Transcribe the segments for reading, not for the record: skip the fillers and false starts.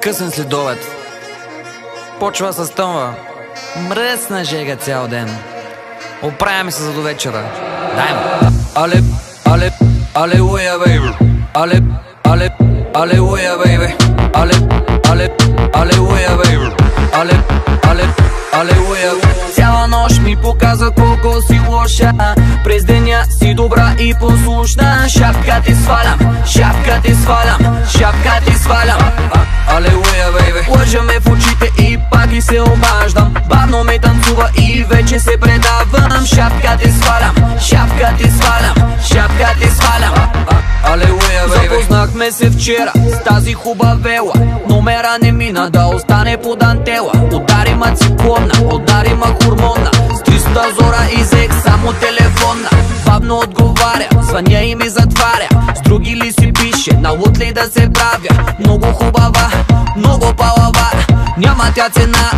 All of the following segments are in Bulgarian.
Късен следобед. Почва с тъмва. Мръсна жега цял ден. Оправяме се за до вечера. Дай му. Алелуя, бейби. Алелуя, бейби. Алелуя, бейби. Алелуя. Цяла нощ ми показа колко си лоша. През деня си добра и послушна. Шапка ти свалям, шапка ти свалям, шапка ти свалям. Алелуя, бейби. Лъжа ме в очите и пак и се обаждам. Бавно ме танцува и вече се предавам. Шапка ти свалям, шапка ти свалям, шапка ти свалям. Алелуя, бейби. Запознахме се вчера с тази хубавела. Номера не мина да остане по дантела. Удари ма циклона, удари ма хормона. С 300 зора изех само телефона. Бавно отговаря, звъня и ми затваря. С други ли си пише, на луд ли да се правя. Много хубава, много палава. Няма тя цена,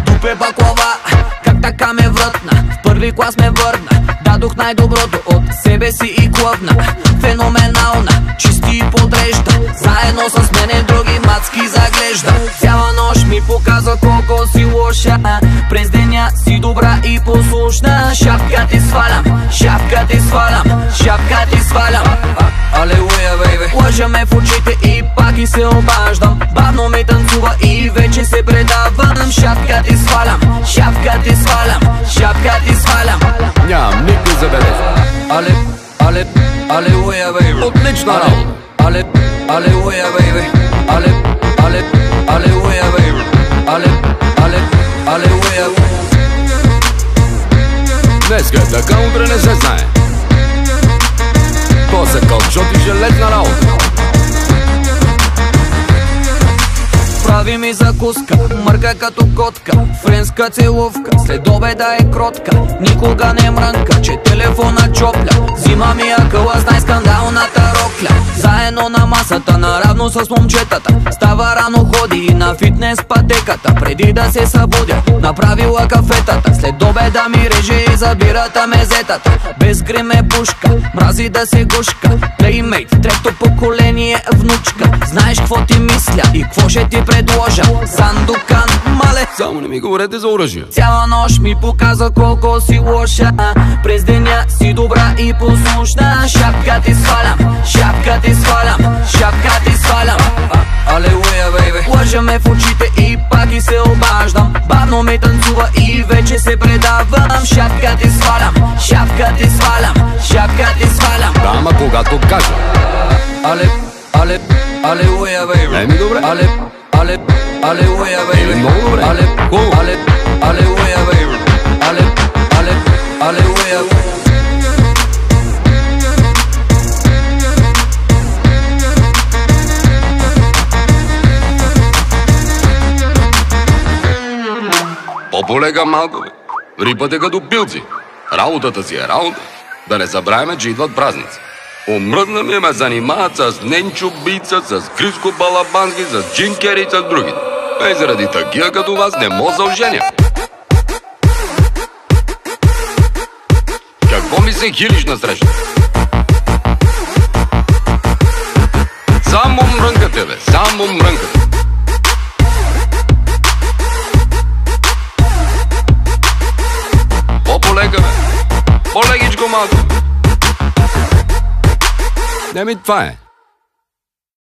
дупе баклава. Как така ме врътна, в първи клас ме върна. Дадох най-доброто от себе си и клъвна. Феноменална, чисти и подрежда. Заедно с мене други мацки заглежда. Цяла нощ ми показва колко си лоша. През деня си добра и послушна. Шапка ти свалям, шапка ти свалям, шапка ти свалям. Алелуя, бейби. Лъжа ме в очите и пак и се обаждам. Бавно ми танцува и вече се предавам. Шапка ти свалям, шапка ти свалям, шапка ти свалям. Нямам никой забележка. Алелуя, бейби. Отлична работа. Алелуя, бейби. Алелуя, бейби. Алелуя. Днеска е така, утре не се знае. То са кълчот и железна работа. Прави ми закуска, мърка като котка. Френска целувка, след обеда е кротка. Никога не мрънка, че телефона чопля. Взима ми акъла с най-скандалната рокля. Заедно на масата, наравно с момчетата. Става рано, ходи и на фитнес пътеката. Преди да се събудя, направила кафетата. След обеда ми реже и забирата мезетата. Без грим е пушка, мрази да се гушка. Плеймейт, трето поколение внучка. Знаеш какво ти мисля и какво ще ти предложа. Сандукан, мале. Само не ми говорете за оръжие. Цяла нощ ми показа колко си лоша. През деня си добра и послушна. Шапка ти свалям, шапка ти свалям, шапка ти свалям. Алелуя, бейби. Лъжа ме в очите и пак и се обаждам. Бавно ме танцува и вече се предавам. Шапка ти свалям, шапка ти свалям, шапка ти свалям. Да, ама когато кажа. Алелуя, бейби. Еми добре. Алелуя, бейби. Много добре. Алелуя, бейби. Алелуя. По-полега малко, бе. Рипате като пилци. Работата си е работа. Да не забравяме, че идват празници. Омръзна ми ме занимават с Ненчо Бица, с Криско Балабански, с Джим Кери и с другите. И заради такива като вас не мога да оженя. Какво ми се хилиш насреща? Само мрънкате, бе, само мрънкате. По-полега, бе. По-легичко малко. Не ми това е.